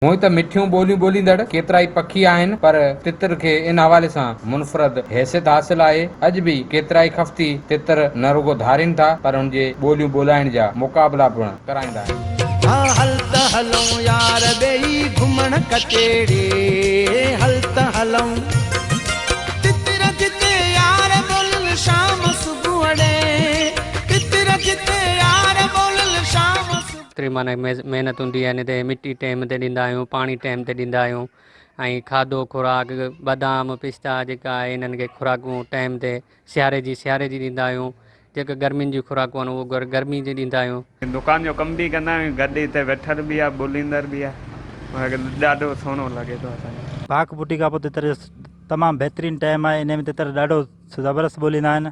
हूं त मिठियूं ॿोलियूं ॿोलींदड़ केतिरा ई पखी आहिनि, पर तितर खे इन हवाले सां मुनफ़रद हैसियत हासिल आहे। अॼु बि केतिरा ई खफ़्ती तितर न रुगो धारिनि था, पर हुन जे ॿोलियूं ॿोलाइण जा मुक़ाबला पिणु कराईंदा आहिनि। हल त हलूं यार ॿेई घुमण कचेड़े, हल त हलूं तितर जिते यार बोलनि शाम सुबुह ॾे, तितर जिते यार बोलनि शाम एतिरी माना महिनत हूंदी आहे, हिन ते मिटी टाइम ते ॾींदा आहियूं, पाणी टाइम ते ॾींदा आहियूं, ऐं खाधो खुराक बादाम पिस्ता जेका आहे इन्हनि खे खुराकूं टाइम ते सियारे जी ॾींदा आहियूं, जेके गर्मियुनि जी खुराकूं आहिनि उहो गर्मी जी ॾींदा आहियूं। दुकान जो कम भी कंदा आहियूं, गॾु हिते वेठल भी आहे, ॿोलींदड़ भी आहे, ॾाढो सुहिणो लॻे थो असांखे। पाक पुटी खां पोइ तितर तमामु बहितरीनु टाइम आहे, इन में तितर ॾाढो ज़बरदस्त ॿोलींदा आहिनि।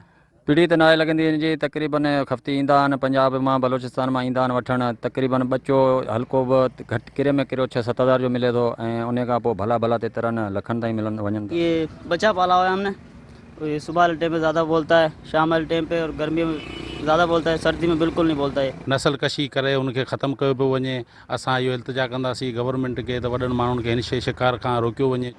पीढ़ी त न आहे लॻंदी हिन जी, तक़रीबन हफ़्ते ईंदा आहिनि पंजाब मां बलोचिस्तान मां ईंदा आहिनि वठणु, तक़रीबन बचो हल्को बि घटि किरे में किरियो 6-7 हज़ार जो मिले थो, ऐं उन खां पोइ भला भला तितर न लखनि ताईं मिलनि वञनि था। ये बच्चा पाला हुआ है हमने, ये सुबह वाले टाइम पे ज़्यादा बोलता है, शाम वाले टाइम पे और गर्मी में ज़्यादा बोलता है, सर्दी में बिल्कुल नहीं बोलता है। नस्ल कशी करे उनखे ख़तमु कयो पियो वञे। असां इहो इल्तिजा कंदासीं गवर्नमेंट खे त वॾनि माण्हुनि खे हिन शिकार खां रोकियो वञे।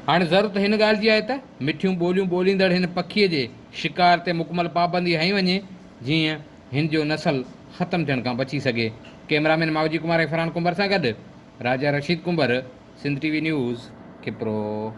हाणे ज़रूरत हिन ॻाल्हि जी आहे त मिठियूं ॿोलियूं ॿोलींदड़ हिन पखीअ जे शिकार ते मुकमल पाबंदी हई वञे, जीअं हिन जो नस्ल ख़तमु थियण खां बची सघे। कैमरामैन मावजी कुमार ऐं फरहान कुंबर सां गॾु राजा Rashid comber, Sindh TV news, किपरो।